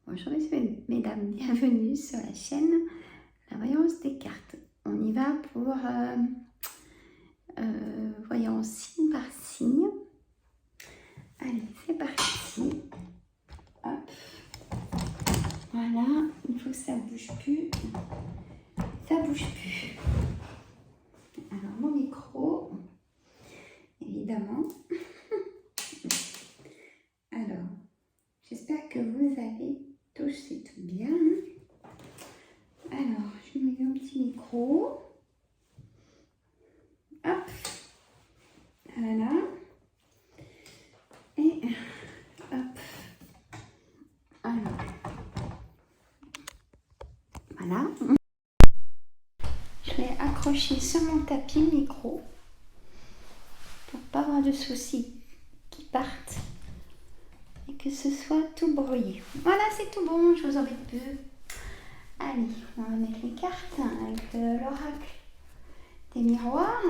Bonjour mesdames, bienvenue sur la chaîne La Voyance des cartes. On y va pour voyance signe par signe. Allez, c'est parti. Hop. Voilà, il faut que ça bouge plus. Ça bouge plus. Alors, mon micro, évidemment. Alors, j'espère que vous avez tous c'est tout bien. Alors, je mets un petit micro. Hop. Voilà. Et hop. Alors. Voilà. Je vais accrocher sur mon tapis le micro pour pas avoir de soucis qui partent et que ce soit tout brouillé. Voilà, c'est tout bon, je vous embête peu. Allez, on va mettre les cartes avec l'oracle des miroirs.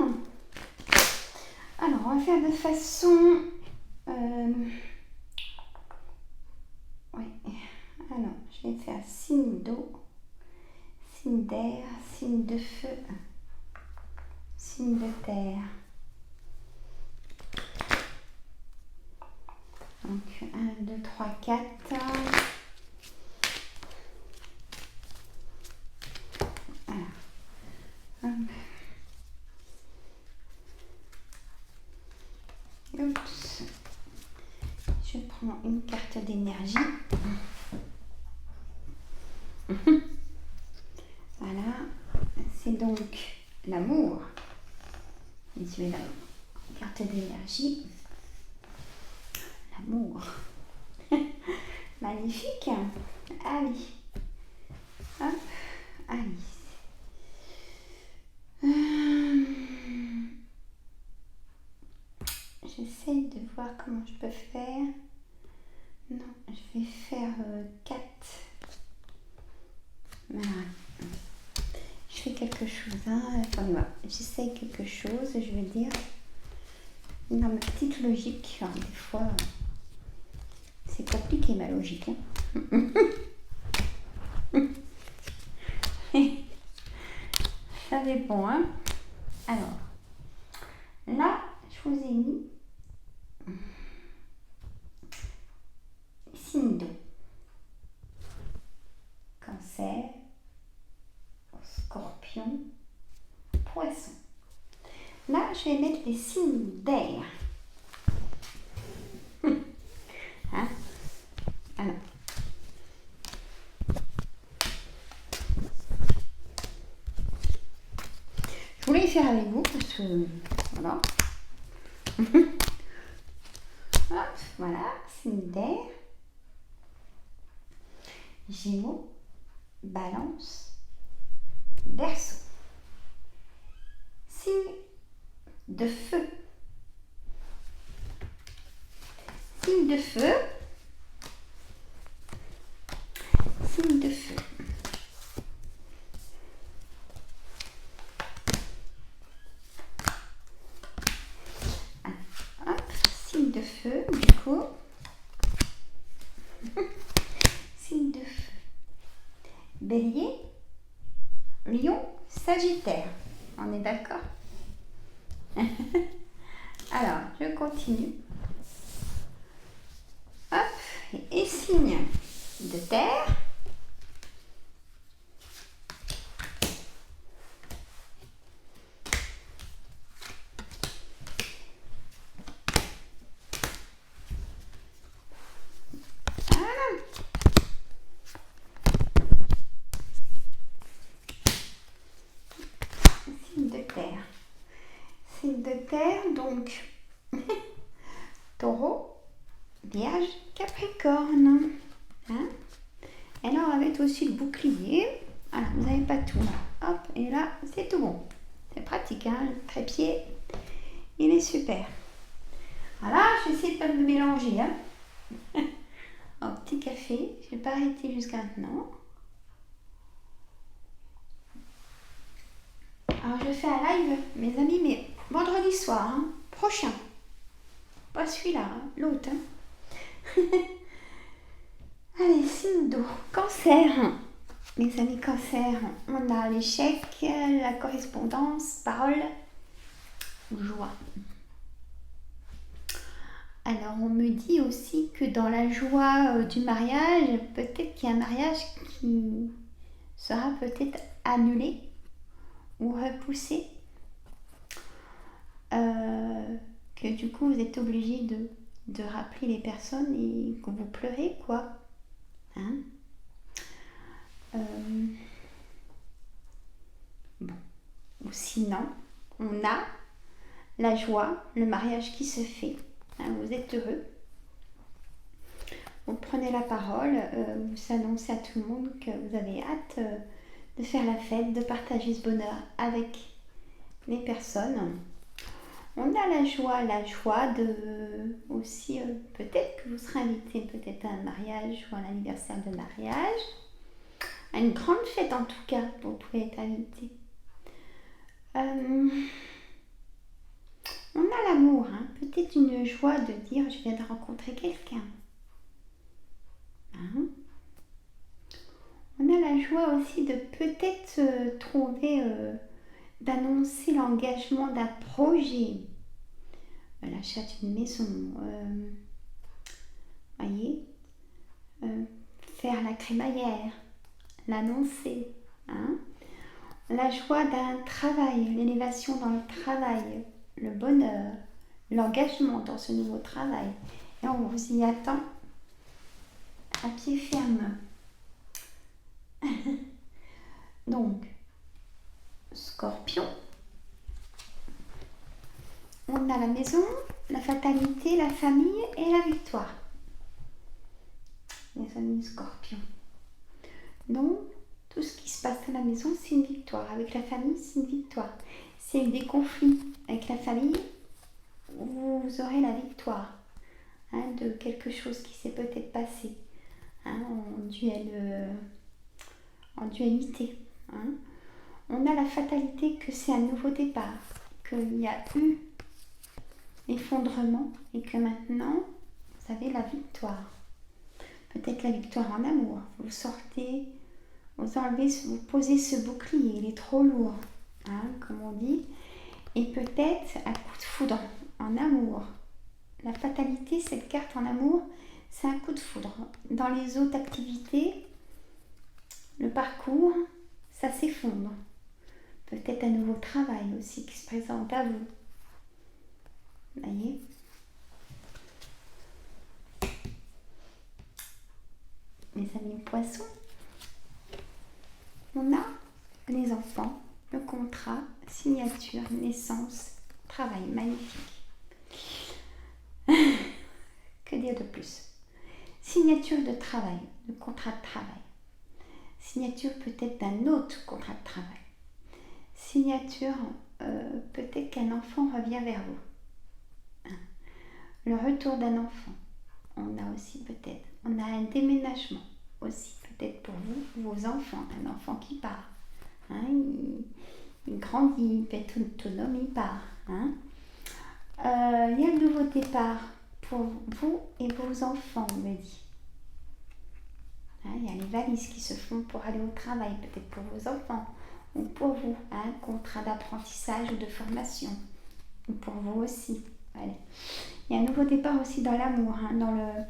Alors, on va faire de façon... oui, alors, je vais faire signe d'eau, signe d'air, signe de feu, signe de terre. Donc, 1, 2, 3, 4. Voilà. Hop. Oups. Je prends une carte d'énergie. Voilà. C'est donc l'amour. Visuel, carte d'énergie. L'amour. Magnifique. Allez. Hop. Allez. J'essaye de voir comment je peux faire. Non, je vais faire 4. Voilà. Je fais quelque chose. Hein. Attendez, voilà. J'essaye quelque chose, je vais dire. Dans ma petite logique. Alors, des fois, c'est compliqué ma logique. Hein. Ça dépend. Hein. Alors, là, je vous ai mis signe d'eau. Cancer, Scorpion, Poisson. Là, je vais mettre les signes d'air. Hein? Alors. Je voulais faire avec vous parce que voilà. Hop, voilà, signe d'air. Gémeaux, Balance, Verseau. Signe de feu. Signe de feu. Signe de feu. Hop, signe de feu, du coup. Signe de feu. Bélier, Lion, Sagittaire. On est d'accord? Alors, je continue. Hop, et signe de terre. Signe de terre. Signe de terre, donc Taureau, Vierge, Capricorne. Hein? Et là, on va mettre aussi le bouclier. Voilà, vous n'avez pas tout là. Hop, et là, c'est tout bon. C'est pratique, hein? Le trépied, il est super. Voilà, je vais essayer de ne pas me mélanger. Hein? Un petit café, je n'ai pas arrêté jusqu'à maintenant. Alors, je fais un live, mes amis, mais vendredi soir, hein, prochain. Pas celui-là, hein, l'autre. Hein. Allez, signe d'eau. Cancer. Mes amis cancer, on a l'échec, la correspondance, parole, joie. Alors on me dit aussi que dans la joie du mariage, peut-être qu'il y a un mariage qui sera peut-être annulé ou repoussé. Que du coup vous êtes obligé de rappeler les personnes et que vous pleurez quoi. Hein? Bon. Ou sinon, on a la joie, le mariage qui se fait. Hein, vous êtes heureux. Vous prenez la parole, vous annoncez à tout le monde que vous avez hâte de faire la fête, de partager ce bonheur avec les personnes. On a la joie de aussi peut-être que vous serez invité peut-être à un mariage ou à un anniversaire de mariage, à une grande fête en tout cas, vous pouvez être invité. On a l'amour, hein, peut-être une joie de dire je viens de rencontrer quelqu'un. Hein? On a la joie aussi de peut-être trouver, d'annoncer l'engagement d'un projet, l'achat d'une maison, voyez, faire la crémaillère, l'annoncer. Hein? La joie d'un travail, l'élévation dans le travail, le bonheur, l'engagement dans ce nouveau travail. Et on vous y attend à pied ferme. Donc, Scorpion, on a la maison, la fatalité, la famille et la victoire. Les amis Scorpion. Donc, tout ce qui se passe à la maison, c'est une victoire. Avec la famille, c'est une victoire. S'il y a eu des conflits avec la famille, vous aurez la victoire de quelque chose qui s'est peut-être passé en dualité. Hein. On a la fatalité que c'est un nouveau départ, qu'il y a eu l'effondrement et que maintenant, vous avez la victoire. Peut-être la victoire en amour. Vous sortez, vous enlevez, vous posez ce bouclier, il est trop lourd, comme on dit. Et peut-être un coup de foudre en amour. La fatalité, cette carte en amour, c'est un coup de foudre. Dans les autres activités, le parcours, ça s'effondre. Peut-être un nouveau travail aussi qui se présente à vous. Vous voyez ? Mes amis poissons, on a les enfants, le contrat, signature, naissance, travail, magnifique. Que dire de plus ? Signature de travail, de contrat de travail. Signature peut-être d'un autre contrat de travail. Signature, peut-être qu'un enfant revient vers vous. Le retour d'un enfant, on a aussi peut-être. On a un déménagement aussi, peut-être pour vous, vos enfants. Un enfant qui part. Il grandit, il peut être autonome, il part. Il y a un nouveau départ pour vous et vos enfants, on me dit. Il y a les valises qui se font pour aller au travail, peut-être pour vos enfants ou pour vous, contrat d'apprentissage ou de formation, ou pour vous aussi. Allez. Il y a un nouveau départ aussi dans l'amour, dans le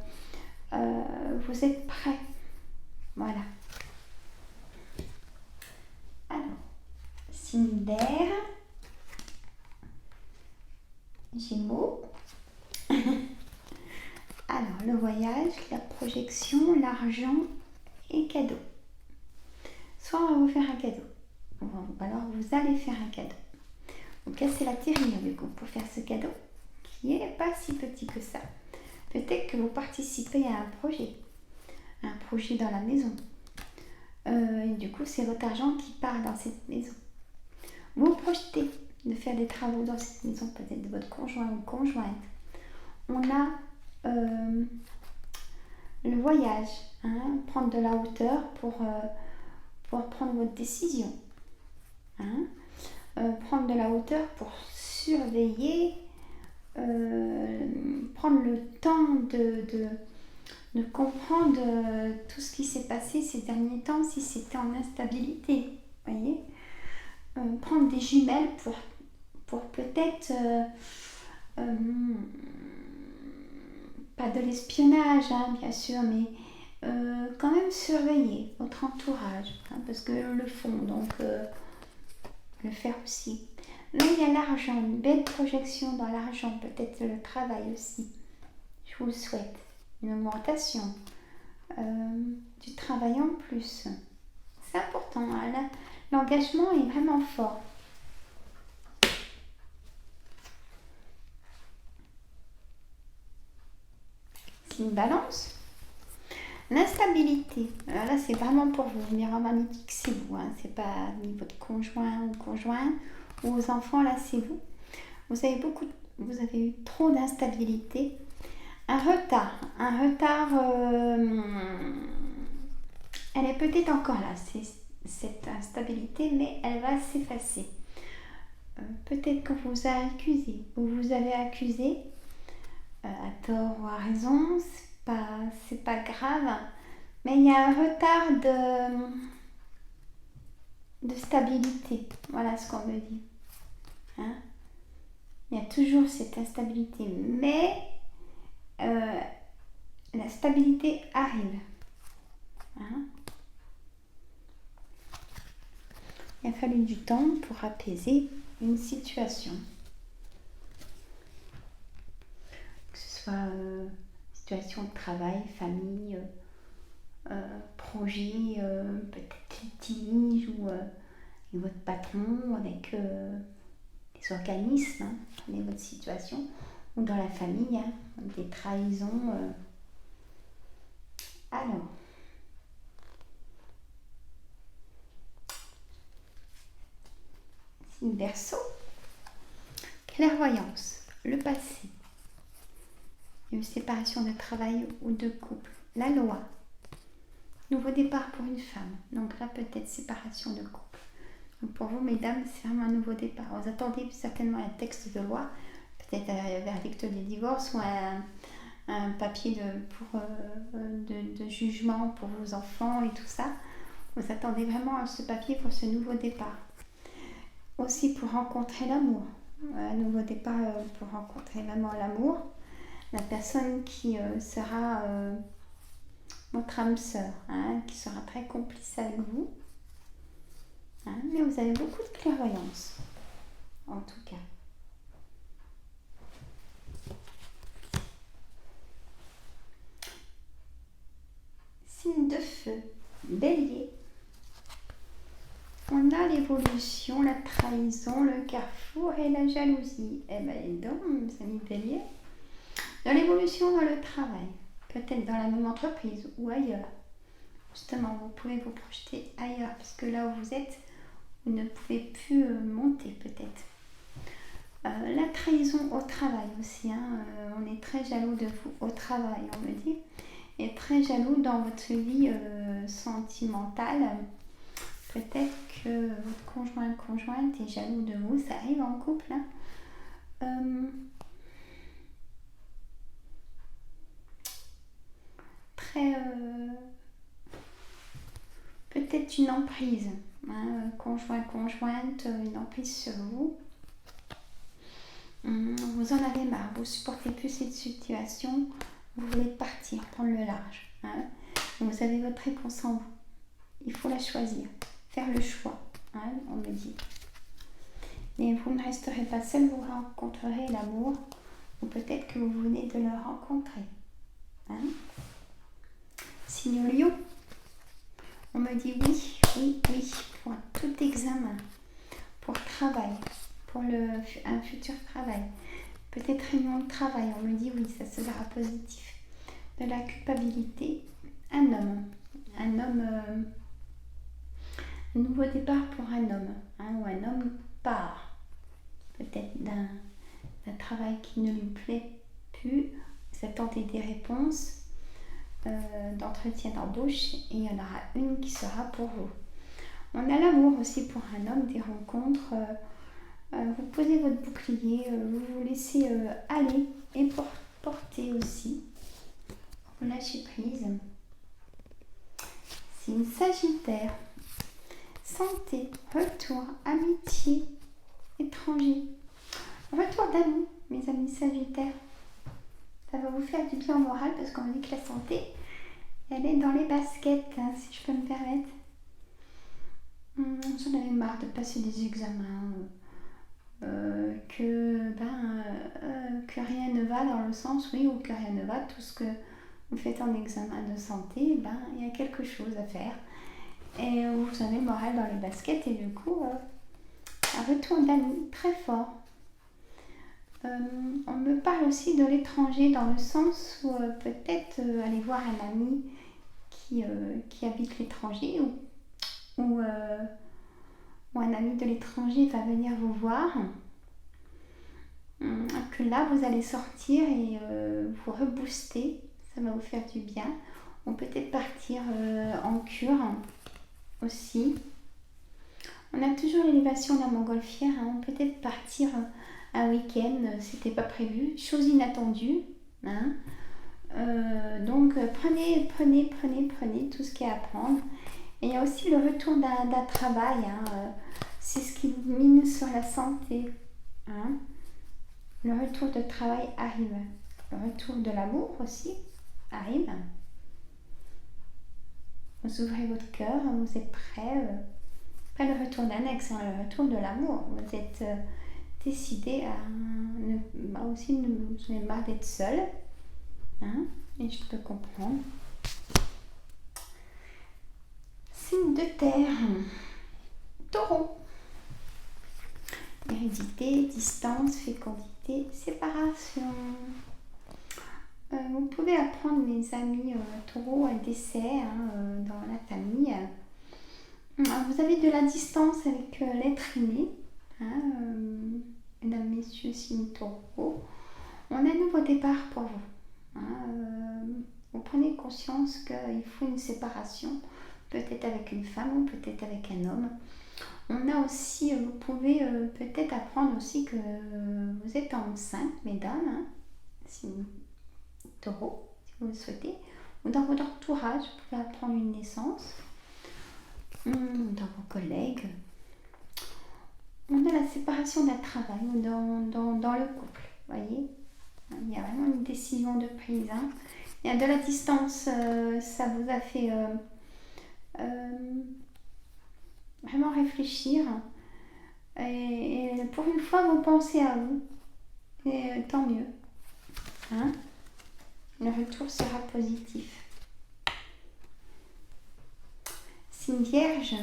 vous êtes prêts. Voilà. Alors, signe d'air, Gémeaux. Alors, le voyage, la projection, l'argent et cadeau. Soit on va vous faire un cadeau, ou alors vous allez faire un cadeau. Vous cassez la terrine du coup pour faire ce cadeau qui n'est pas si petit que ça. Peut-être que vous participez à un projet dans la maison. Et du coup, c'est votre argent qui part dans cette maison. Vous projetez de faire des travaux dans cette maison, peut-être de votre conjoint ou conjointe. On a le voyage, prendre de la hauteur pour prendre votre décision. Prendre de la hauteur pour surveiller, prendre le temps de comprendre tout ce qui s'est passé ces derniers temps, si c'était en instabilité, voyez. Prendre des jumelles pour peut-être, pas de l'espionnage, hein, bien sûr, mais quand même surveiller votre entourage, hein, parce que le font, donc le faire aussi. Là, il y a l'argent, une belle projection dans l'argent, peut-être le travail aussi. Je vous le souhaite. Une augmentation, du travail en plus. C'est important, hein, là, l'engagement est vraiment fort. C'est une balance. L'instabilité, alors là c'est vraiment pour vous, miroir magnétique c'est vous, hein. C'est pas ni votre conjoint ou conjointe ou vos enfants, là c'est vous. Vous avez eu trop d'instabilité, un retard, elle est peut-être encore là, cette instabilité, mais elle va s'effacer. Peut-être qu'on vous a accusé, ou vous avez accusé, à tort ou à raison, c'est pas grave, mais il y a un retard de stabilité, voilà ce qu'on me dit. Hein, il y a toujours cette instabilité, mais la stabilité arrive. Hein, il a fallu du temps pour apaiser une situation. Que ce soit situation de travail, famille, projet, peut-être litige ou avec votre patron, avec les organismes, hein, prenez votre situation, ou dans la famille, hein, des trahisons. Alors, signe Verseau, clairvoyance, le passé, une séparation de travail ou de couple, la loi, nouveau départ pour une femme, donc là peut-être séparation de couple. Donc pour vous mesdames, c'est vraiment un nouveau départ. Vous attendez certainement un texte de loi, peut-être un verdict de divorce ou un papier de jugement pour vos enfants et tout ça. Vous attendez vraiment à ce papier pour ce nouveau départ. Aussi pour rencontrer l'amour. Un nouveau départ pour rencontrer vraiment l'amour. La personne qui sera votre âme sœur, hein, qui sera très complice avec vous. Hein, mais vous avez beaucoup de clairvoyance, en tout cas. Signe de feu, Bélier. On a l'évolution, la trahison, le carrefour et la jalousie. Eh bien, donc, mes amis Bélier, dans l'évolution dans le travail, peut-être dans la même entreprise ou ailleurs. Justement, vous pouvez vous projeter ailleurs, parce que là où vous êtes, vous ne pouvez plus monter peut-être. La trahison au travail aussi, hein, on est très jaloux de vous au travail, on me dit, et très jaloux dans votre vie sentimentale. Peut-être que votre conjointe est jaloux de vous, ça arrive en couple. Hein. Très peut-être une emprise, hein, conjointe, une emprise sur vous. Vous en avez marre, vous supportez plus cette situation, vous voulez partir, prendre le large. Hein. Vous avez votre réponse en vous. Il faut la choisir, faire le choix, hein, on me dit. Mais vous ne resterez pas seul, vous rencontrerez l'amour, ou peut-être que vous venez de le rencontrer. Hein. Signe Lion, on me dit oui, pour tout examen, pour travail, pour un futur travail. Peut-être réunion de travail, on me dit oui, ça sera positif. De la culpabilité, un homme, un nouveau départ pour un homme, hein, ou un homme part, peut-être d'un travail qui ne lui plaît plus, vous attendez des réponses d'entretien d'embauche et il y en aura une qui sera pour vous. On a l'amour aussi pour un homme, des rencontres, vous posez votre bouclier, vous vous laissez aller et porter aussi. Vous lâchez prise. Signe Sagittaire. Santé, retour, amitié, étranger. Retour d'amis, mes amis Sagittaires. Ça va vous faire du bien au moral parce qu'on dit que la santé, elle est dans les baskets, hein, si je peux me permettre. J'en avais marre de passer des examens, que rien ne va dans le sens, oui, ou que rien ne va, tout ce que vous faites en examen de santé, il y a quelque chose à faire. Et vous avez le moral dans les baskets et du coup, un retour d'amis très fort. On me parle aussi de l'étranger dans le sens où peut-être aller voir un ami qui habite l'étranger ou un ami de l'étranger va venir vous voir. Que là vous allez sortir et vous rebooster, ça va vous faire du bien. Ou peut-être partir en cure aussi. On a toujours l'élévation de la montgolfière, hein. Peut-être partir un week-end, c'était pas prévu, chose inattendue, hein. Donc prenez tout ce qu'il y a à prendre. Et il y a aussi le retour d'un travail, hein. C'est ce qui vous mine sur la santé, hein. Le retour de travail arrive. Le retour de l'amour aussi arrive. Vous ouvrez votre cœur, vous êtes prêts. Pas le retour d'un ex, hein, le retour de l'amour. Vous êtes décidé à aussi vous avez marre d'être seul. Hein, et je peux comprendre. Signe de terre. Taureau. Hérédité, distance, fécondité, séparation. Vous pouvez apprendre, mes amis taureaux, un décès dans la famille. Vous avez de la distance avec l'être aimé. Mesdames, messieurs, signe taureau. On a un nouveau départ pour vous. Vous prenez conscience qu'il faut une séparation, peut-être avec une femme ou peut-être avec un homme. On a aussi, vous pouvez peut-être apprendre aussi que vous êtes enceinte, mesdames, hein, signe taureau, si vous le souhaitez, ou dans votre entourage, vous pouvez apprendre une naissance, dans vos collègues. On a la séparation d'un travail ou dans le couple, voyez. Il y a vraiment une décision de prise. Hein. Il y a de la distance, ça vous a fait vraiment réfléchir. Et pour une fois, vous pensez à vous. Et tant mieux. Hein? Le retour sera positif. Signe Vierge.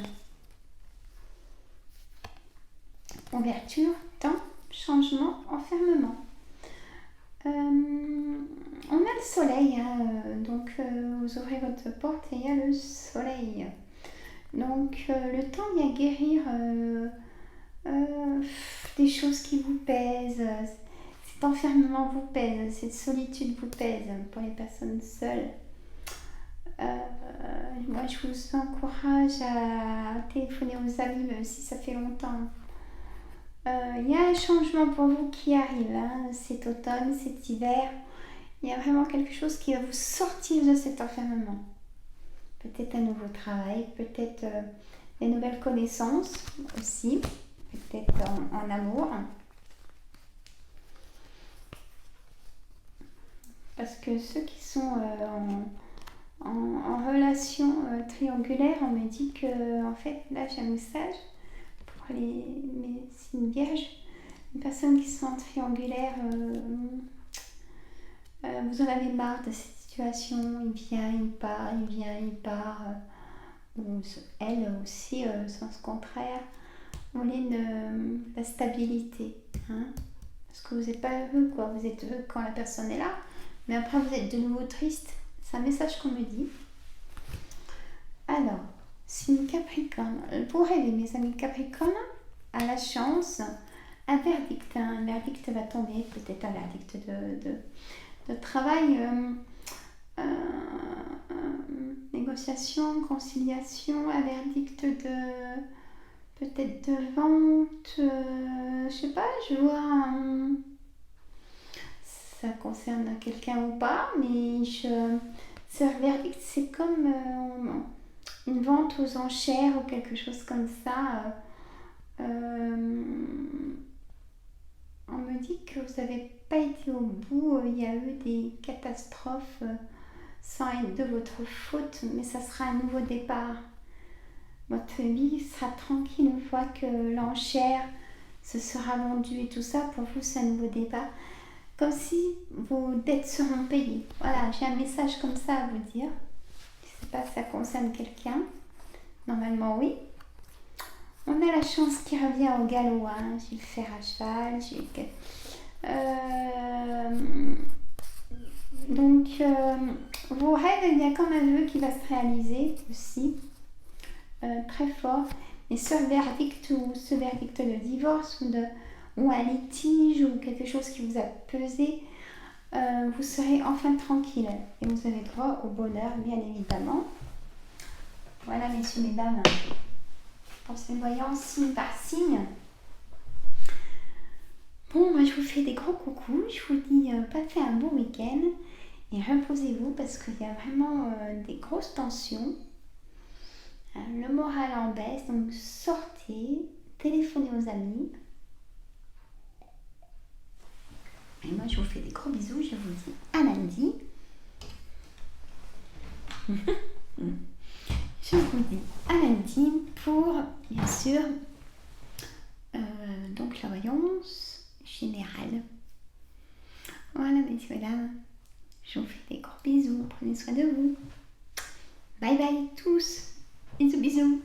Ouverture, temps, changement, enfermement. On a le soleil, hein, donc vous ouvrez votre porte et il y a le soleil. Donc le temps vient guérir des choses qui vous pèsent. Cet enfermement vous pèse, cette solitude vous pèse pour les personnes seules. Moi je vous encourage à téléphoner aux amis même si ça fait longtemps. Il y a un changement pour vous qui arrive, hein, cet automne, cet hiver. Il y a vraiment quelque chose qui va vous sortir de cet enfermement. Peut-être un nouveau travail, peut-être des nouvelles connaissances aussi, peut-être en amour. Parce que ceux qui sont en relation triangulaire, on me dit que, en fait, là j'ai un message pour les signes vierges, les personnes qui sont en triangulaire, vous en avez marre de cette situation, il vient, il part, il vient, il part, ou elle aussi, sens contraire, vous voulez la stabilité, hein, parce que vous n'êtes pas heureux, quoi. Vous êtes heureux quand la personne est là, mais après vous êtes de nouveau triste, c'est un message qu'on me dit. Alors, signe Capricorne, pour rêver, mes amis Capricorne, à la chance, un verdict va tomber, peut-être un verdict de travail, négociation, conciliation, un verdict peut-être de vente, je sais pas, je vois, ça concerne quelqu'un ou pas, mais Ce verdict, c'est comme une vente aux enchères ou quelque chose comme ça. On me dit que vous n'avez pas été au bout, il y a eu des catastrophes sans être de votre faute, mais ça sera un nouveau départ. Votre vie sera tranquille une fois que l'enchère se sera vendue et tout ça. Pour vous, c'est un nouveau départ. Comme si vos dettes seront payées. Voilà, j'ai un message comme ça à vous dire. Je ne sais pas si ça concerne quelqu'un. Normalement, oui. On a la chance qui revient au galop. Hein. J'ai le fer à cheval. Donc, vos rêves, il y a comme un vœu qui va se réaliser aussi. Très fort. Et ce verdict de divorce ou un litige ou quelque chose qui vous a pesé, vous serez enfin tranquille. Et vous avez droit au bonheur, bien évidemment. Voilà, messieurs, mesdames, pour ces voyances signe par signe. Bon, moi je vous fais des gros coucous. Je vous dis passez un bon week-end et reposez-vous parce qu'il y a vraiment des grosses tensions. Le moral en baisse, donc sortez, téléphonez aux amis. Et moi je vous fais des gros bisous, je vous dis à lundi. Je vous dis à lundi pour, bien sûr, donc la voyance générale. Voilà, messieurs, mesdames, je vous fais des gros bisous, prenez soin de vous. Bye bye tous, bisous bisous.